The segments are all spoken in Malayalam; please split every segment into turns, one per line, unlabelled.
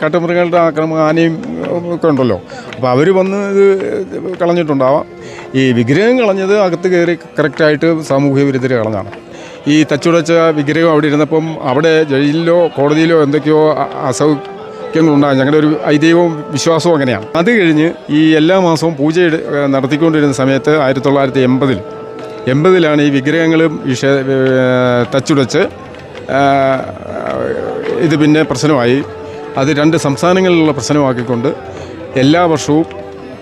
കാട്ടുമൃഗങ്ങളുടെ ആക്രമണം ആനയും ഒക്കെ ഉണ്ടല്ലോ. അപ്പോൾ അവർ വന്ന് ഇത് കളഞ്ഞിട്ടുണ്ടാവാം. ഈ വിഗ്രഹം കളഞ്ഞത് അകത്ത് കയറി കറക്റ്റായിട്ട് സാമൂഹ്യ വിരുദ്ധർ കളഞ്ഞാണ്. ഈ തച്ചുടച്ച വിഗ്രഹം അവിടെ ഇരുന്നപ്പം അവിടെ ജയിലിലോ കോടതിയിലോ എന്തൊക്കെയോ അസൗഖ്യങ്ങളുണ്ടാകും. ഞങ്ങളുടെ ഒരു ഐതിഹ്യവും വിശ്വാസവും അങ്ങനെയാണ്. അത് കഴിഞ്ഞ് ഈ എല്ലാ മാസവും പൂജ നടത്തിക്കൊണ്ടിരുന്ന സമയത്ത് 1980 ഈ വിഗ്രഹങ്ങളും തച്ചുടച്ച് ഇത് പിന്നെ പ്രശ്നമായി. അത് 2 സംസ്ഥാനങ്ങളിലുള്ള പ്രശ്നമാക്കിക്കൊണ്ട് എല്ലാ വർഷവും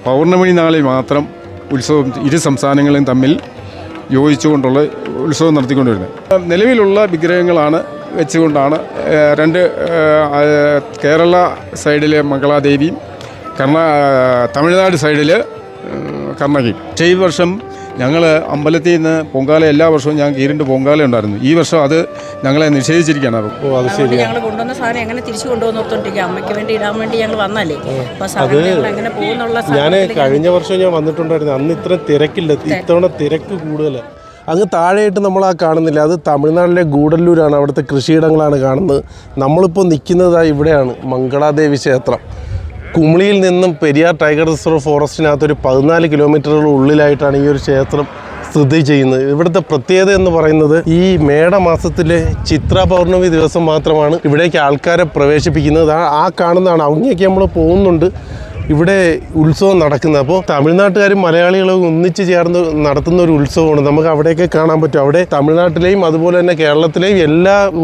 പൗർണമി നാളിൽ മാത്രം ഉത്സവം ഇരു സംസ്ഥാനങ്ങളും തമ്മിൽ യോജിച്ചുകൊണ്ടുള്ള ഉത്സവം നടത്തിക്കൊണ്ടിരുന്നത്. നിലവിലുള്ള വിഗ്രഹങ്ങളാണ് വെച്ചുകൊണ്ടാണ് 2 കേരള സൈഡിലെ മംഗളാദേവിയും തമിഴ്നാട് സൈഡിൽ കർണകയും. ഈ വർഷം ഞങ്ങൾ അമ്പലത്തിൽ നിന്ന് പൊങ്കാല എല്ലാ വർഷവും ഞങ്ങൾക്ക് 2 പൊങ്കാല ഉണ്ടായിരുന്നു. ഈ വർഷം അത് ഞങ്ങളെ നിഷേധിച്ചിരിക്കുകയാണ്.
അത് ശരി. ഞങ്ങൾ കൊണ്ടുവന്ന സാധനം എങ്ങനെ തിരിച്ചു കൊണ്ടുവന്നോർത്തോണ്ടിരിക്കുക. അമ്മയ്ക്ക് വേണ്ടി ഇടാൻ വേണ്ടി ഞങ്ങൾ വന്നല്ലേ. എങ്ങനെ പോകുന്നുള്ള
ഞാൻ കഴിഞ്ഞ വർഷം ഞാൻ വന്നിട്ടുണ്ടായിരുന്നു. അന്ന് ഇത്ര തിരക്കില്ല, ഇത്തവണ തിരക്ക് കൂടുതലാണ്. അങ്ങ് താഴെയായിട്ട് നമ്മൾ കാണുന്നില്ല, അത് തമിഴ്നാട്ടിലെ ഗൂഡല്ലൂരാണ്. അവിടുത്തെ കൃഷിയിടങ്ങളാണ് കാണുന്നത്. നമ്മളിപ്പോൾ നിൽക്കുന്നത് ഇവിടെയാണ്, മംഗളാദേവി ക്ഷേത്രം. കുമളിയിൽ നിന്നും പെരിയാർ ടൈഗർ റിസർവ് ഫോറസ്റ്റിനകത്തൊരു 14 കിലോമീറ്ററുകൾ ഉള്ളിലായിട്ടാണ് ഈ ഒരു ക്ഷേത്രം സ്ഥിതി ചെയ്യുന്നത്. ഇവിടുത്തെ പ്രത്യേകത എന്ന് പറയുന്നത് ഈ മേടമാസത്തിലെ ചിത്ര പൗർണമി ദിവസം മാത്രമാണ് ഇവിടേക്ക് ആൾക്കാരെ പ്രവേശിപ്പിക്കുന്നത്. ആ കാണുന്നതാണ്. അങ്ങേക്ക് നമ്മൾ പോകുന്നുണ്ട്, ഇവിടെ ഉത്സവം നടക്കുന്നത്. അപ്പോൾ തമിഴ്നാട്ടുകാരും മലയാളികളും ഒന്നിച്ച് ചേർന്ന് നടത്തുന്ന ഒരു ഉത്സവമാണ്. നമുക്ക് അവിടെയൊക്കെ കാണാൻ പറ്റും. അവിടെ തമിഴ്നാട്ടിലെയും അതുപോലെ തന്നെ കേരളത്തിലെയും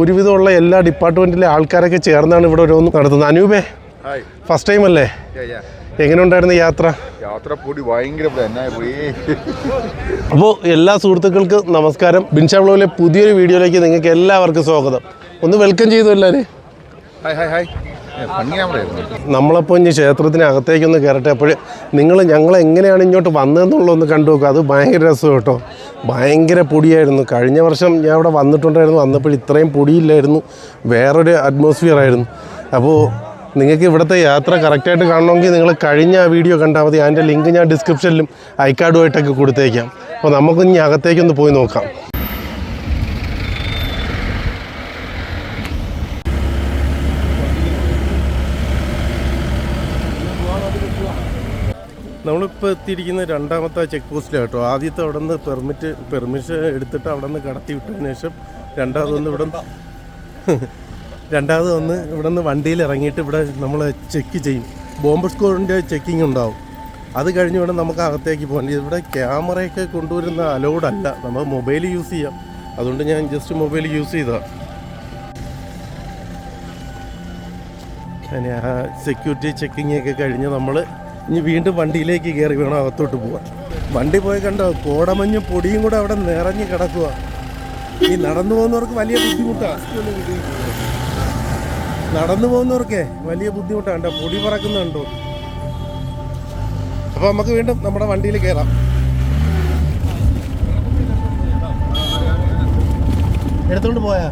ഒരുവിധമുള്ള എല്ലാ ഡിപ്പാർട്ട്മെൻറ്റിലെ ആൾക്കാരൊക്കെ ചേർന്നാണ് ഇവിടെ ഓരോന്ന് നടത്തുന്നത്. അനൂപേ, ഫസ്റ്റ് ടൈം അല്ലേ? എങ്ങനെ ഉണ്ടായിരുന്നു യാത്ര? അപ്പോൾ എല്ലാ സുഹൃത്തുക്കൾക്കും നമസ്കാരം. ബിൻഷാ വ്ലോഗിലെ പുതിയൊരു വീഡിയോയിലേക്ക് നിങ്ങൾക്ക് എല്ലാവർക്കും സ്വാഗതം. ഒന്ന് വെൽക്കം ചെയ്തു എല്ലാവരും. നമ്മളപ്പോൾ ഇനി ക്ഷേത്രത്തിനകത്തേക്കൊന്ന് കയറട്ടെ. അപ്പോൾ ഞങ്ങൾ എങ്ങനെയാണ് ഇങ്ങോട്ട് വന്നതെന്നുള്ളതൊന്ന് കണ്ടു നോക്കുക. അത് ഭയങ്കര രസം കേട്ടോ. ഭയങ്കര പൊടിയായിരുന്നു. കഴിഞ്ഞ വർഷം ഞാൻ ഇവിടെ വന്നിട്ടുണ്ടായിരുന്നു. വന്നപ്പോൾ ഇത്രയും പൊടിയില്ലായിരുന്നു, വേറൊരു അറ്റ്മോസ്ഫിയർ ആയിരുന്നു. അപ്പോൾ നിങ്ങൾക്ക് ഇവിടുത്തെ യാത്ര കറക്റ്റായിട്ട് കാണണമെങ്കിൽ നിങ്ങൾ കഴിഞ്ഞ വീഡിയോ കണ്ടാൽ മതി. അതിൻ്റെ ലിങ്ക് ഞാൻ ഡിസ്ക്രിപ്ഷനിലും ഐക്കാർഡുമായിട്ടൊക്കെ കൊടുത്തേക്കാം. അപ്പോൾ നമുക്കിനി അകത്തേക്കൊന്ന് പോയി നോക്കാം. നമ്മളിപ്പോൾ എത്തിയിരിക്കുന്ന 2ാമത്തെ ചെക്ക് പോസ്റ്റിലാണ് കേട്ടോ. ആദ്യത്തെ അവിടെ നിന്ന് പെർമിഷൻ എടുത്തിട്ട് അവിടെ നിന്ന് കടത്തി വിട്ടതിന് ശേഷം രണ്ടാമത് വന്ന് ഇവിടെ നിന്ന് വണ്ടിയിൽ ഇറങ്ങിയിട്ട് ഇവിടെ നമ്മൾ ചെക്ക് ചെയ്യും. ബോംബ് സ്ക്വാഡിൻ്റെ ചെക്കിങ് ഉണ്ടാവും. അത് കഴിഞ്ഞ് ഇവിടെ നമുക്ക് അകത്തേക്ക് പോകാൻ. ഇവിടെ ക്യാമറയൊക്കെ കൊണ്ടുവരുന്ന അലൗഡ് അല്ല, നമ്മൾ മൊബൈൽ യൂസ് ചെയ്യാം. അതുകൊണ്ട് ഞാൻ ജസ്റ്റ് മൊബൈൽ യൂസ് ചെയ്തതാണ്. ആ സെക്യൂരിറ്റി ചെക്കിങ് ഒക്കെ കഴിഞ്ഞ് നമ്മൾ ഇനി വീണ്ടും വണ്ടിയിലേക്ക് കയറി വേണം അകത്തോട്ട് പോകാൻ. വണ്ടി പോയി കണ്ടോ, കോടമഞ്ഞും പൊടിയും കൂടെ അവിടെ നിറഞ്ഞ് കിടക്കുക. ഈ നടന്നു പോകുന്നവർക്ക് വലിയ ബുദ്ധിമുട്ടാണ്. നടന്നു പോകുന്നവർക്കേ വലിയ ബുദ്ധിമുട്ടാണ്. പൊടി പറക്കുന്നുണ്ടോ. അപ്പോൾ നമുക്ക് വീണ്ടും നമ്മുടെ വണ്ടിയിൽ കയറാം. എടുത്തോണ്ട് പോയാ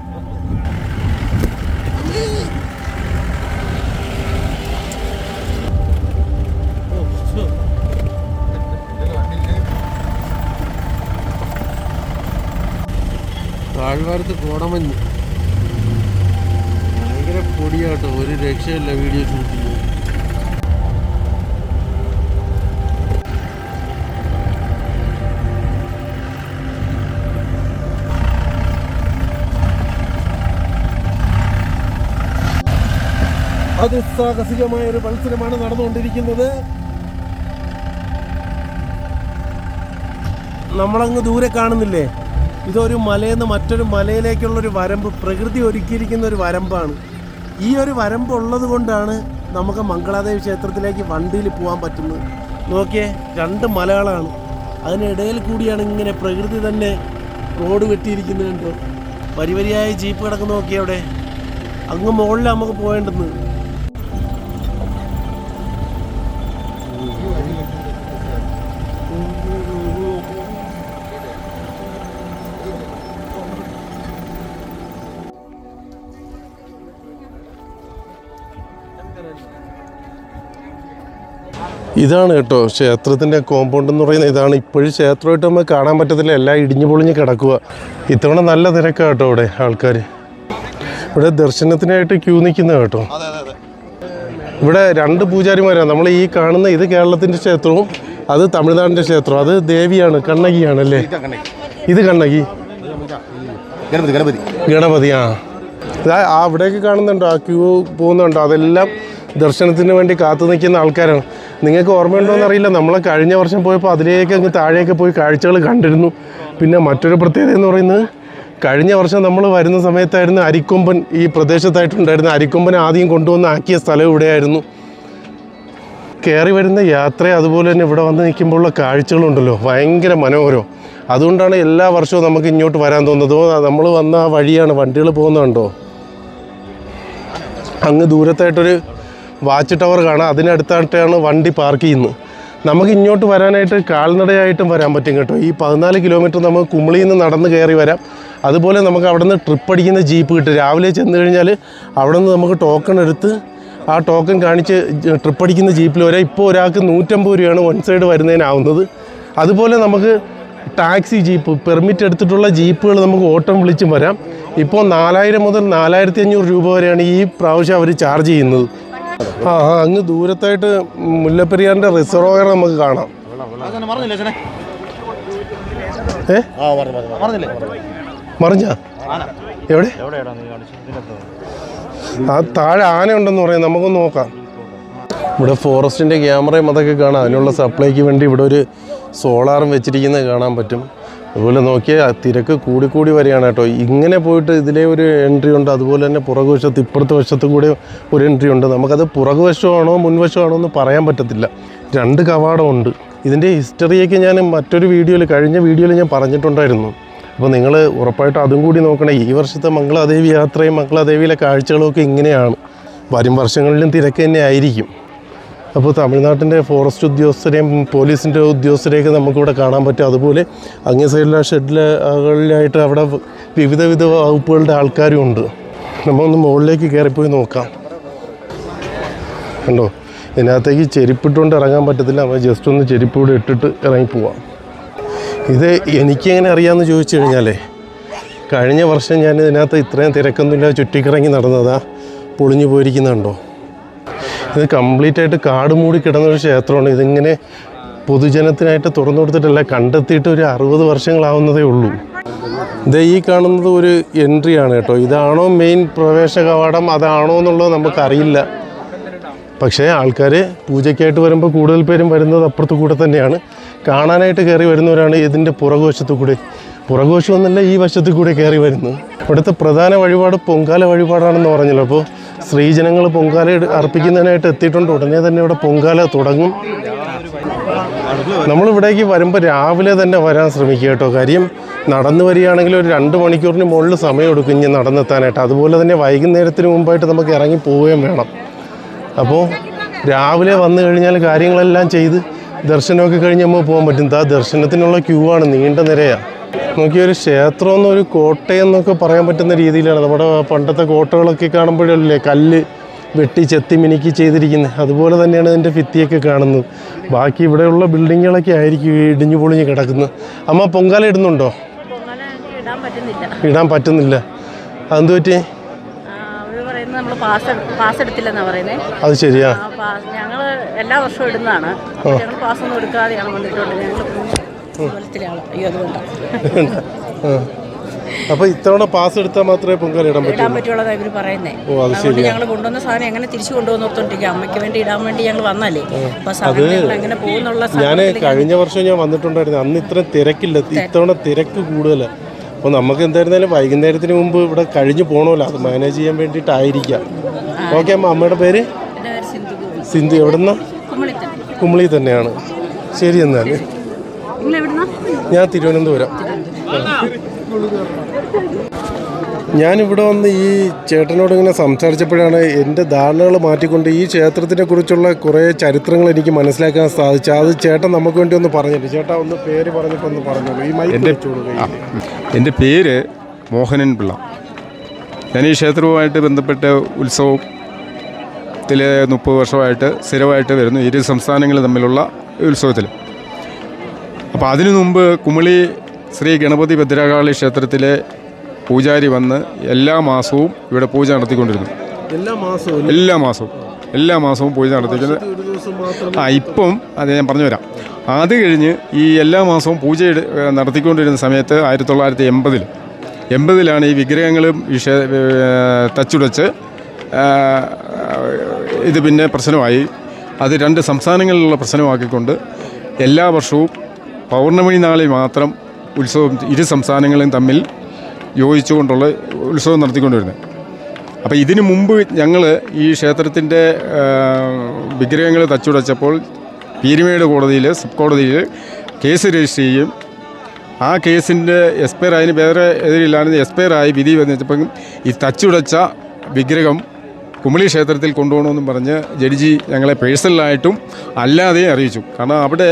താഴ്വാരത്ത് കോടമഞ്ഞ് ഭയങ്കര പൊടിയാട്ടോ. ഒരു രക്ഷയില്ല വീഡിയോ ഷൂട്ട് ചെയ്യുന്നത്. അതിസാഹസികമായ ഒരു മത്സരമാണ് നടന്നുകൊണ്ടിരിക്കുന്നത്. നമ്മളങ്ങ് ദൂരെ കാണുന്നില്ലേ, ഇതൊരു മലയിൽ നിന്ന് മറ്റൊരു മലയിലേക്കുള്ളൊരു വരമ്പ്, പ്രകൃതി ഒരുക്കിയിരിക്കുന്ന ഒരു വരമ്പാണ്. ഈ ഒരു വരമ്പ് ഉള്ളത് കൊണ്ടാണ് നമുക്ക് മംഗളാദേവി ക്ഷേത്രത്തിലേക്ക് വണ്ടിയിൽ പോകാൻ പറ്റുന്നത്. നോക്കിയേ, 2 മലകളാണ്, അതിനിടയിൽ കൂടിയാണ് ഇങ്ങനെ പ്രകൃതി തന്നെ റോഡ് വെട്ടിയിരിക്കുന്നത്. കണ്ടോ, വരിവരിയായ ജീപ്പ് കിടക്കുന്ന. നോക്കിയേ, അവിടെ അങ്ങ് മുകളിൽ നമുക്ക് പോകേണ്ടത്. ഇതാണ് കേട്ടോ ക്ഷേത്രത്തിൻ്റെ കോമ്പൗണ്ട് എന്ന് പറയുന്നത്. ഇതാണ്. ഇപ്പോഴും ക്ഷേത്രമായിട്ട് നമുക്ക് കാണാൻ പറ്റത്തില്ല, എല്ലാം ഇടിഞ്ഞു പൊളിഞ്ഞ് കിടക്കുക. ഇത്തവണ നല്ല തിരക്കാണ് കേട്ടോ ഇവിടെ ആൾക്കാർ. ഇവിടെ ദർശനത്തിനായിട്ട് ക്യൂ നിൽക്കുന്ന കേട്ടോ. ഇവിടെ 2 പൂജാരിമാരാണ്. നമ്മൾ ഈ കാണുന്ന ഇത് കേരളത്തിൻ്റെ ക്ഷേത്രവും അത് തമിഴ്നാടിൻ്റെ ക്ഷേത്രവും. അത് ദേവിയാണ്, കണ്ണകിയാണല്ലേ? ഇത് കണ്ണകി, ഗണപതി. ആ അവിടേക്ക് കാണുന്നുണ്ടോ, ആ ക്യൂ പോകുന്നുണ്ടോ? അതെല്ലാം ദർശനത്തിന് വേണ്ടി കാത്തു നിൽക്കുന്ന ആൾക്കാരാണ്. നിങ്ങൾക്ക് ഓർമ്മയുണ്ടോ എന്നറിയില്ല, നമ്മൾ കഴിഞ്ഞ വർഷം പോയപ്പോൾ അതിലേക്ക് അങ്ങ് താഴേക്ക് പോയി കാഴ്ചകൾ കണ്ടിരുന്നു. പിന്നെ മറ്റൊരു പ്രത്യേകത എന്ന് പറയുന്നത്, കഴിഞ്ഞ വർഷം നമ്മൾ വരുന്ന സമയത്തായിരുന്നു അരിക്കൊമ്പൻ ഈ പ്രദേശത്തായിട്ടുണ്ടായിരുന്നു. അരിക്കൊമ്പൻ ആദ്യം കൊണ്ടുവന്ന് ആക്കിയ സ്ഥലം ഇവിടെയായിരുന്നു. കയറി വരുന്ന യാത്ര അതുപോലെ തന്നെ ഇവിടെ വന്ന് നിൽക്കുമ്പോഴുള്ള കാഴ്ചകളുണ്ടല്ലോ, ഭയങ്കര മനോഹരം. അതുകൊണ്ടാണ് എല്ലാ വർഷവും നമുക്ക് ഇങ്ങോട്ട് വരാൻ തോന്നുന്നത്. നമ്മൾ വന്ന ആ വഴിയാണ്, വണ്ടികൾ പോകുന്നുണ്ടോ? അങ്ങ് ദൂരത്തായിട്ടൊരു വാച്ച് ടവർ കാണാം, അതിനടുത്തായിട്ടാണ് വണ്ടി പാർക്ക് ചെയ്യുന്നത്. നമുക്ക് ഇങ്ങോട്ട് വരാനായിട്ട് കാൽനടയായിട്ടും വരാൻ പറ്റും കേട്ടോ. ഈ 14 കിലോമീറ്റർ നമുക്ക് കുമളിയിൽ നിന്ന് നടന്ന് കയറി വരാം. അതുപോലെ നമുക്ക് അവിടെ നിന്ന് ട്രിപ്പ് അടിക്കുന്ന ജീപ്പ് കിട്ടും. രാവിലെ ചെന്ന് കഴിഞ്ഞാൽ അവിടെ നിന്ന് നമുക്ക് ടോക്കൺ എടുത്ത് ആ ടോക്കൺ കാണിച്ച് ട്രിപ്പ് അടിക്കുന്ന ജീപ്പിൽ വരാം. ഇപ്പോൾ ഒരാൾക്ക് 150 രൂപയാണ് വൺ സൈഡ് വരുന്നതിനാവുന്നത്. അതുപോലെ നമുക്ക് ടാക്സി ജീപ്പ്, പെർമിറ്റ് എടുത്തിട്ടുള്ള ജീപ്പുകൾ നമുക്ക് ഓട്ടം വിളിച്ചും വരാം. ഇപ്പോൾ 4000 മുതൽ 4500 രൂപ വരെയാണ് ഈ പ്രാവശ്യം അവർ ചാർജ് ചെയ്യുന്നത്. അങ്ങ് ദൂരത്തായിട്ട് മുല്ലപ്പെരിയാറിൻ്റെ റിസർവോയർ നമുക്ക് കാണാം. മറിഞ്ഞ എവിടെ? ആ താഴെ ആന ഉണ്ടെന്ന് പറയാം, നമുക്കൊന്ന് നോക്കാം. ഇവിടെ ഫോറസ്റ്റിൻ്റെ ക്യാമറയും അതൊക്കെ കാണാം. അതിനുള്ള സപ്ലൈക്ക് വേണ്ടി ഇവിടെ ഒരു സോളാറും വെച്ചിരിക്കുന്നത് കാണാൻ പറ്റും. അതുപോലെ നോക്കിയാൽ തിരക്ക് കൂടിക്കൂടി വരികയാണ് കേട്ടോ. ഇങ്ങനെ പോയിട്ട് ഇതിലെ ഒരു എൻട്രി ഉണ്ട്, അതുപോലെ തന്നെ പുറകുവശത്ത് ഇപ്പുറത്തെ വശത്ത് കൂടെ ഒരു എൻട്രി ഉണ്ട്. നമുക്കത് പുറകുവശമാണോ മുൻവശമാണോ എന്ന് പറയാൻ പറ്റത്തില്ല. 2 കവാടമുണ്ട്. ഇതിൻ്റെ ഹിസ്റ്ററിയൊക്കെ ഞാൻ മറ്റൊരു വീഡിയോയിൽ, കഴിഞ്ഞ വീഡിയോയിൽ ഞാൻ പറഞ്ഞിട്ടുണ്ടായിരുന്നു. അപ്പോൾ നിങ്ങൾ ഉറപ്പായിട്ടും അതും കൂടി നോക്കണേ. ഈ വർഷത്തെ മംഗളാദേവി യാത്രയും മംഗളാദേവിയിലെ കാഴ്ചകളൊക്കെ ഇങ്ങനെയാണ്. വരും വർഷങ്ങളിലും തിരക്ക് തന്നെ ആയിരിക്കും. അപ്പോൾ തമിഴ്നാട്ടിൻ്റെ ഫോറസ്റ്റ് ഉദ്യോഗസ്ഥരെയും പോലീസിൻ്റെ ഉദ്യോഗസ്ഥരെയൊക്കെ നമുക്കിവിടെ കാണാൻ പറ്റും. അതുപോലെ അങ്ങേ സൈഡിലെ ഷെഡിലായിട്ട് അവിടെ വിവിധ വകുപ്പുകളുടെ ആൾക്കാരും ഉണ്ട്. നമ്മളൊന്ന് മുകളിലേക്ക് കയറിപ്പോയി നോക്കാം. കണ്ടോ, ഇതിനകത്തേക്ക് ചെരുപ്പിട്ടുകൊണ്ട് ഇറങ്ങാൻ പറ്റത്തില്ല. നമ്മൾ ജസ്റ്റ് ഒന്ന് ചെരുപ്പ് കൂടെ ഇട്ടിട്ട് ഇറങ്ങിപ്പോവാം. ഇത് എനിക്കെങ്ങനെ അറിയാമെന്ന് ചോദിച്ചു കഴിഞ്ഞാലേ, കഴിഞ്ഞ വർഷം ഞാൻ ഇതിനകത്ത് ഇത്രയും തിരക്കൊന്നുമില്ല ചുറ്റിക്കിറങ്ങി നടന്നതാ. പൊളിഞ്ഞു പോയിരിക്കുന്നുണ്ടോ? ഇത് കംപ്ലീറ്റ് ആയിട്ട് കാട് മൂടി കിടന്നൊരു ക്ഷേത്രമാണ്. ഇതിങ്ങനെ പൊതുജനത്തിനായിട്ട് തുറന്നു കൊടുത്തിട്ടല്ല, കണ്ടെത്തിയിട്ട് ഒരു 60 വർഷങ്ങളാവുന്നതേ ഉള്ളൂ. ഇത് ഈ കാണുന്നത് ഒരു എൻട്രിയാണ് കേട്ടോ. ഇതാണോ മെയിൻ പ്രവേശ കവാടം, അതാണോ എന്നുള്ളത് നമുക്കറിയില്ല. പക്ഷേ ആൾക്കാർ പൂജയ്ക്കായിട്ട് വരുമ്പോൾ കൂടുതൽ പേരും വരുന്നത് അപ്പുറത്ത് കൂടെ തന്നെയാണ്. കാണാനായിട്ട് കയറി വരുന്നവരാണ് ഇതിൻ്റെ പുറകുവശത്തു കൂടെ, പുറകുവശം എന്നല്ല ഈ വശത്തു കൂടെ കയറി വരുന്നത്. ഇവിടുത്തെ പ്രധാന വഴിപാട് പൊങ്കാല വഴിപാടാണെന്ന് പറഞ്ഞല്ലോ. അപ്പോൾ സ്ത്രീജനങ്ങൾ പൊങ്കാല അർപ്പിക്കുന്നതിനായിട്ട് എത്തിയിട്ടുണ്ട്. ഉടനെ തന്നെ ഇവിടെ പൊങ്കാല തുടങ്ങും. നമ്മളിവിടേക്ക് വരുമ്പോൾ രാവിലെ തന്നെ വരാൻ ശ്രമിക്കുക കേട്ടോ. കാര്യം നടന്നു വരികയാണെങ്കിൽ ഒരു 2 മണിക്കൂറിന് മുകളിൽ സമയം എടുക്കും ഇനി നടന്നെത്താനായിട്ട്. അതുപോലെ തന്നെ വൈകുന്നേരത്തിന് മുമ്പായിട്ട് നമുക്ക് ഇറങ്ങി പോവുകയും വേണം. അപ്പോൾ രാവിലെ വന്നു കഴിഞ്ഞാൽ കാര്യങ്ങളെല്ലാം ചെയ്ത് ദർശനമൊക്കെ കഴിഞ്ഞ് നമ്മൾ പോകാൻ പറ്റും. ആ ദർശനത്തിനുള്ള ക്യൂ ആണ്, നീണ്ട നിരയാണ്. നോക്കിയൊരു ക്ഷേത്രം എന്നൊരു കോട്ടയെന്നൊക്കെ പറയാൻ പറ്റുന്ന രീതിയിലാണ്. നമ്മുടെ പണ്ടത്തെ കോട്ടകളൊക്കെ കാണുമ്പോഴല്ലേ കല്ല് വെട്ടി ചെത്തി മിനുക്കി ചെയ്തിരിക്കുന്നത്, അതുപോലെ തന്നെയാണ് ഇതിൻ്റെ ഭിത്തിയൊക്കെ കാണുന്നത്. ബാക്കി ഇവിടെയുള്ള ബിൽഡിങ്ങുകളൊക്കെ ആയിരിക്കും ഇടിഞ്ഞു പൊളിഞ്ഞ് കിടക്കുന്നത്. അമ്മ പൊങ്കാല ഇടുന്നുണ്ടോ? ഇടാൻ പറ്റുന്നില്ല. അതെന്ത് പറ്റി?
നമ്മൾ പാസ് എടുത്തില്ലെന്നാണ് പറയുന്നത്.
അത് ശരിയാ.
ഞങ്ങൾ എല്ലാ വർഷവും ഇടുന്നതാണ്. ഞങ്ങൾ പാസ്സൊന്നും എടുക്കാതെയാണ് വന്നിട്ടുണ്ട്.
അപ്പൊ ഇത്തവണ പാസ് എടുത്താൽ മാത്രമേ പൊങ്കാല ഇടാൻ
പറ്റുള്ളൂ ഇവർ പറയുന്നേ. അതുകൊണ്ട് ഞങ്ങൾ കൊണ്ടുവന്ന സാധനം എങ്ങനെ തിരിച്ചു കൊണ്ടുവന്നോർത്തോണ്ടിരിക്കുക. അമ്മയ്ക്ക് വേണ്ടി ഇടാൻ വേണ്ടി ഞങ്ങൾ വന്നല്ലേ. അത് എങ്ങനെ പോകുന്നുള്ള
ഞാൻ കഴിഞ്ഞ വർഷം ഞാൻ വന്നിട്ടുണ്ടായിരുന്നു. അന്ന് ഇത്ര തിരക്കില്ല, ഇത്തവണ തിരക്ക് കൂടുതലാണ്. അപ്പോൾ നമുക്ക് എന്തായിരുന്നാലും വൈകുന്നേരത്തിന് മുമ്പ് ഇവിടെ കഴിഞ്ഞ് പോകണമല്ലോ, അത് മാനേജ് ചെയ്യാൻ വേണ്ടിയിട്ടായിരിക്കാം. ഓക്കെ അമ്മ. അമ്മയുടെ പേര്? സിന്ധു. എവിടുന്ന? കുമളി തന്നെയാണ്. ശരി എന്നാൽ ഞാൻ തിരുവനന്തപുരം. ഞാനിവിടെ വന്ന് ഈ ചേട്ടനോട് ഇങ്ങനെ സംസാരിച്ചപ്പോഴാണ് എൻ്റെ ധാരണകൾ മാറ്റിക്കൊണ്ട് ഈ ക്ഷേത്രത്തിനെ കുറിച്ചുള്ള കുറേ ചരിത്രങ്ങൾ എനിക്ക് മനസ്സിലാക്കാൻ സാധിച്ചു. അത് ചേട്ടൻ നമുക്ക് വേണ്ടി ഒന്ന് പറഞ്ഞിട്ട്. ചേട്ടാ ഒന്ന് പേര് പറഞ്ഞിട്ടൊന്ന് പറഞ്ഞോളൂ. ഈ
എൻ്റെ പേര് മോഹനൻ പിള്ള. ഞാൻ ഈ ക്ഷേത്രവുമായിട്ട് ബന്ധപ്പെട്ട ഉത്സവത്തിൽ 30 വർഷമായിട്ട് സ്ഥിരമായിട്ട് വരുന്നു, 2 സംസ്ഥാനങ്ങൾ തമ്മിലുള്ള ഉത്സവത്തിൽ. അപ്പോൾ അതിനു മുമ്പ് കുമളി ശ്രീ ഗണപതി ഭദ്രകാളി ക്ഷേത്രത്തിലെ പൂജാരി വന്ന് എല്ലാ മാസവും ഇവിടെ പൂജ നടത്തിക്കൊണ്ടിരുന്നു. എല്ലാ മാസവും എല്ലാ മാസവും പൂജ നടത്തിക്കുന്നത്.
ഒരു ദിവസം മാത്രം
ഇപ്പം അത് ഞാൻ പറഞ്ഞുതരാം. അത് കഴിഞ്ഞ് ഈ എല്ലാ മാസവും പൂജ നടത്തിക്കൊണ്ടിരുന്ന സമയത്ത് 1980-ലാണ് ഈ വിഗ്രഹങ്ങളും തച്ചുടച്ച് ഇത് പിന്നെ പ്രശ്നമായി. അത് 2 സംസ്ഥാനങ്ങളിലുള്ള പ്രശ്നമാക്കിക്കൊണ്ട് എല്ലാ വർഷവും പൗർണമി നാളിൽ മാത്രം ഉത്സവം ഇരു സംസ്ഥാനങ്ങളും തമ്മിൽ യോജിച്ചുകൊണ്ടുള്ള ഉത്സവം നടത്തിക്കൊണ്ടിരുന്നത്. അപ്പോൾ ഇതിനു മുമ്പ് ഞങ്ങൾ ഈ ക്ഷേത്രത്തിൻ്റെ വിഗ്രഹങ്ങൾ തച്ചുടച്ചപ്പോൾ പീരുമേട് കോടതിയിൽ സബ് കോടതിയിൽ കേസ് രജിസ്റ്റർ ചെയ്യും. ആ കേസിൻ്റെ എക്സ്പയർ അതിന് വേറെ എതിരില്ലാതെ എക്സ്പയറായി വിധി വന്നപ്പം ഈ തച്ചുടച്ച വിഗ്രഹം കുമളി ക്ഷേത്രത്തിൽ കൊണ്ടുപോകണമെന്നും പറഞ്ഞ് ജഡ്ജി ഞങ്ങളെ പേഴ്സണലായിട്ടും അല്ലാതെയും അറിയിച്ചു. കാരണം അവിടെ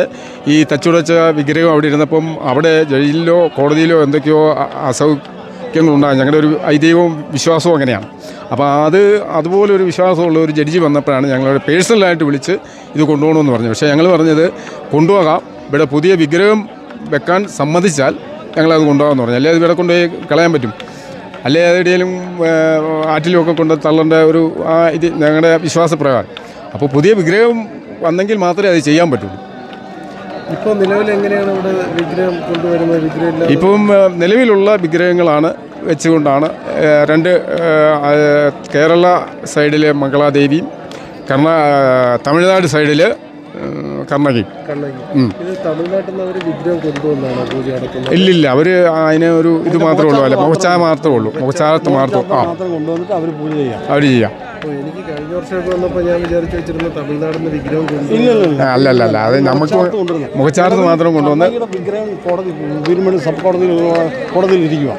ഈ തച്ചുടച്ച വിഗ്രഹം അവിടെ ഇരുന്നപ്പം അവിടെ ജയിലിലോ കോടതിയിലോ എന്തൊക്കെയോ അസൗകര്യങ്ങളുണ്ടാകും. ഞങ്ങളുടെ ഒരു ഐതിഹ്യവും വിശ്വാസവും അങ്ങനെയാണ്. അപ്പോൾ അതുപോലെ ഒരു വിശ്വാസമുള്ള ഒരു ജഡ്ജി വന്നപ്പോഴാണ് ഞങ്ങളോട് പേഴ്സണലായിട്ട് വിളിച്ച് ഇത് കൊണ്ടുപോകണമെന്ന് പറഞ്ഞു. പക്ഷേ ഞങ്ങൾ പറഞ്ഞത് കൊണ്ടുപോകാം, ഇവിടെ പുതിയ വിഗ്രഹം വെക്കാൻ സമ്മതിച്ചാൽ ഞങ്ങളത് കൊണ്ടുപോകാമെന്ന് പറഞ്ഞു. അല്ലെ അത് ഇവിടെ കൊണ്ടുപോയി കളയാൻ പറ്റും, അല്ലെ അതെവിടെയെങ്കിലും ആറ്റിലുമൊക്കെ കൊണ്ട് തള്ളേണ്ട ഒരു ഇത് ഞങ്ങളുടെ വിശ്വാസപ്രകാരം. അപ്പോൾ പുതിയ വിഗ്രഹം വന്നെങ്കിൽ മാത്രമേ അത് ചെയ്യാൻ പറ്റുള്ളൂ.
ഇപ്പോൾ നിലവിൽ എങ്ങനെയാണ് ഇവിടെ വിഗ്രഹം കൊണ്ടുവരുന്നത്? വിഗ്രഹം
ഇപ്പം നിലവിലുള്ള വിഗ്രഹങ്ങളാണ് വെച്ചുകൊണ്ടാണ് 2 കേരള സൈഡിൽ മംഗളാദേവിയും തമിഴ്നാട് സൈഡിൽ കർണകി.
ഇത് തമിഴ്നാട്ടിൽ നിന്ന് അവർ വിഗ്രഹം കൊണ്ടുവന്നാണ് പൂജ നടക്കുന്നത്?
ഇല്ലില്ല, അവർ അതിന് ഒരു ഇത് മാത്രമേ ഉള്ളൂ, അല്ല മുഖച്ചാ മാത്രമേ ഉള്ളൂ, മുഖച്ചാരത്ത് മാത്രം
കൊണ്ടുവന്നിട്ട് അവർ പൂജ ചെയ്യാം.
അവർ ചെയ്യാം.
എനിക്ക് കഴിഞ്ഞ വർഷമൊക്കെ വന്നപ്പോൾ ഞാൻ വിചാരിച്ചു വെച്ചിരുന്ന തമിഴ്നാട്ടിൽ നിന്ന് വിഗ്രഹം
അല്ല അത് നമുക്ക് മുഖച്ചാർത്ത് മാത്രം കൊണ്ടുവന്ന്
വിഗ്രഹം പീരുമേട് സബ് കോടതിയിൽ ഇരിക്കുക.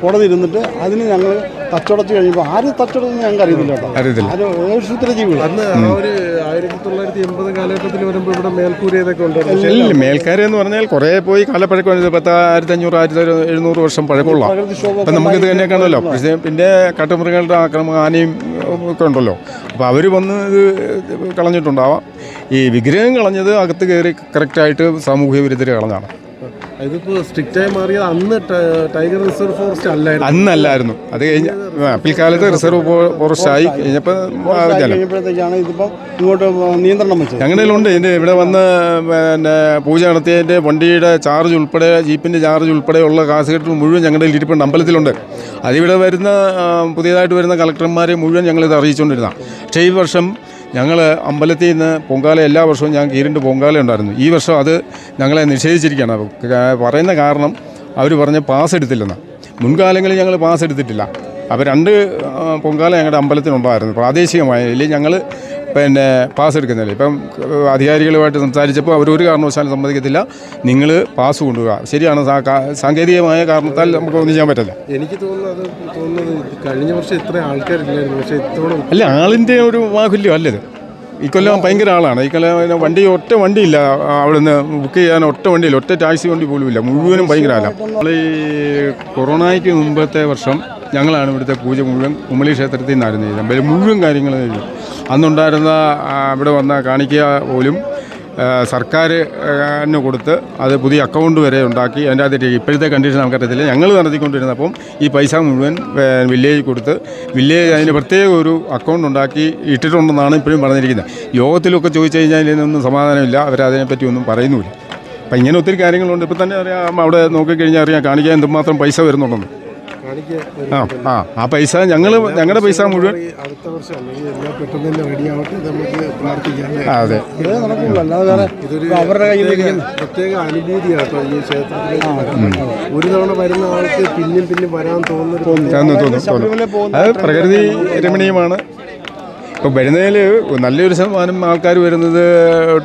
കോടതി ഇരുന്നിട്ട് അതിന് ഞങ്ങൾ തച്ചുടച്ച് കഴിയുമ്പോൾ ആര് തച്ചുടച്ചെന്ന് ഞങ്ങൾക്ക് അറിയത്തില്ല കേട്ടോ.
അന്ന് ഒരു 1980 കാലഘട്ടത്തിൽ വരുമ്പോൾ ഇവിടെ മേൽക്കൂര ഇതൊക്കെ ഉണ്ടായിരുന്നു.
ഇല്ല, മേൽക്കാര എന്ന് പറഞ്ഞാൽ കുറേ പോയി കാലപ്പഴക്കം 1500-1700 വർഷം പഴക്കമുള്ള. അപ്പം നമുക്കിത് തന്നെ കാണുമല്ലോ. പിന്നെ കാട്ടുമൃഗങ്ങളുടെ ആക്രമണം, ആനയും ഒക്കെ ഉണ്ടല്ലോ. അപ്പോൾ അവർ വന്ന് ഇത് കളഞ്ഞിട്ടുണ്ടാവാം. ഈ വിഗ്രഹം കളഞ്ഞത് അകത്ത് കയറി കറക്റ്റായിട്ട് സാമൂഹ്യ വിരുദ്ധർ കളഞ്ഞാണ്.
ഇതിപ്പോൾ സ്ട്രിക്റ്റായി മാറിയത് അന്ന് ടൈഗർ റിസർവ് ഫോറസ്റ്റ് അല്ലായിരുന്നു.
അന്നല്ലായിരുന്നു. അത് കഴിഞ്ഞ് പിൽക്കാലത്ത് റിസർവ് ഫോറസ്റ്റായി കഴിഞ്ഞപ്പോൾ
ഇതിപ്പം ഇങ്ങോട്ട് നിയന്ത്രണം വെച്ചത്
ഞങ്ങളിലുണ്ട്. ഇതിൻ്റെ ഇവിടെ വന്ന് പിന്നെ പൂജ നടത്തിയതിൻ്റെ വണ്ടിയുടെ ചാർജ് ഉൾപ്പെടെ, ജീപ്പിൻ്റെ ചാർജ് ഉൾപ്പെടെയുള്ള കാസുകെട്ട് മുഴുവൻ ഞങ്ങളുടെ ഇരിപ്പുണ്ട്, അമ്പലത്തിലുണ്ട്. അതിവിടെ വരുന്ന പുതിയതായിട്ട് വരുന്ന കളക്ടർമാരെ മുഴുവൻ ഞങ്ങളിത് അറിയിച്ചുകൊണ്ടിരുന്ന. പക്ഷേ ഈ വർഷം ഞങ്ങൾ അമ്പലത്തിൽ നിന്ന് പൊങ്കാല എല്ലാ വർഷവും ഞങ്ങൾക്ക് ഈരണ്ട് പൊങ്കാല ഉണ്ടായിരുന്നു. ഈ വർഷം അത് ഞങ്ങളെ നിഷേധിച്ചിരിക്കുകയാണ്. പറയുന്ന കാരണം അവർ പറഞ്ഞ് പാസ് എടുത്തില്ലെന്ന്. മുൻകാലങ്ങളിൽ ഞങ്ങൾ പാസ് എടുത്തിട്ടില്ല. അപ്പോൾ 2 പൊങ്കാല ഞങ്ങളുടെ അമ്പലത്തിനുണ്ടായിരുന്നു പ്രാദേശികമായി. ഞങ്ങൾ പിന്നെ പാസ് എടുക്കുന്നില്ല. ഇപ്പം അധികാരികളുമായിട്ട് സംസാരിച്ചപ്പോൾ അവരൊരു കാരണവശാലും സമ്മതിക്കത്തില്ല, നിങ്ങൾ പാസ് കൊണ്ടുപോകുക. ശരിയാണ്, സാങ്കേതികമായ കാരണത്താൽ നമുക്ക് ഒന്നും ചെയ്യാൻ പറ്റില്ല.
എനിക്ക് തോന്നുന്നത് കഴിഞ്ഞ വർഷം ഇത്ര ആൾക്കാരില്ലായിരുന്നു, പക്ഷേ ഇത്തോളം
അല്ല, ആളിൻ്റെ ഒരു ബാഹുല്യം അല്ലത്. ഈ കൊല്ലം ഭയങ്കര ആളാണ്. ഈ കൊല്ലം ഒറ്റ വണ്ടിയില്ല, അവിടുന്ന് ബുക്ക് ചെയ്യാൻ ഒറ്റ വണ്ടിയില്ല, ഒറ്റ ടാക്സി വണ്ടി പോലും ഇല്ല, മുഴുവനും ഭയങ്കര ആളാണ്. നമ്മൾ ഈ കൊറോണയ്ക്ക് മുമ്പത്തെ വർഷം ഞങ്ങളാണ് ഇവിടുത്തെ പൂജ മുഴുവൻ കുമളി ക്ഷേത്രത്തിൽ നിന്നായിരുന്നു ചെയ്തത്. മുഴുവൻ കാര്യങ്ങൾ കഴിഞ്ഞു. അന്നുണ്ടായിരുന്ന ഇവിടെ വന്ന കാണിക്ക പോലും സർക്കാരിന് കൊടുത്ത് അത് പുതിയ അക്കൗണ്ട് വരെ ഉണ്ടാക്കി. അതിൻ്റെ അകത്ത് ഇപ്പോഴത്തെ കണ്ടീഷൻ നമുക്കറിയത്തില്ല. ഞങ്ങൾ നടത്തിക്കൊണ്ടിരുന്നപ്പം ഈ പൈസ മുഴുവൻ വില്ലേജ് കൊടുത്ത്, വില്ലേജ് അതിന് പ്രത്യേക ഒരു അക്കൗണ്ട് ഉണ്ടാക്കി ഇട്ടിട്ടുണ്ടെന്നാണ് ഇപ്പോഴും പറഞ്ഞിരിക്കുന്നത്. യോഗത്തിലൊക്കെ ചോദിച്ചു കഴിഞ്ഞാൽ ഇതിനൊന്നും സമാധാനമില്ല, അവരതിനെപ്പറ്റി ഒന്നും പറയുന്നുമില്ല. അപ്പം ഇങ്ങനെ ഒത്തിരി കാര്യങ്ങളുണ്ട്. ഇപ്പം തന്നെ അറിയാം, അവിടെ നോക്കിക്കഴിഞ്ഞാൽ അറിയാം കാണിക്കാൻ എന്തുമാത്രം പൈസ വരുന്നുണ്ടെന്ന്. ആ പൈസ ഞങ്ങളുടെ പൈസ മുഴുവൻ
അടുത്ത വർഷം എല്ലാം പെട്ടെന്ന് തന്നെ റെഡിയാവട്ടെ, നമുക്ക് പ്രാർത്ഥിക്കാം.
അതെ,
ഇതൊരു പ്രത്യേക അനുഭൂതിയാണ് കേട്ടോ ഈ ക്ഷേത്രത്തിലേക്ക്. ഒരു തവണ വരുന്ന ആൾക്ക് പിന്നെയും വരാൻ തോന്നുന്നു.
അത് പ്രകൃതി രമണീയമാണ്. ഇപ്പോൾ വരുന്നതിൽ നല്ലൊരു ശതമാനം ആൾക്കാർ വരുന്നത്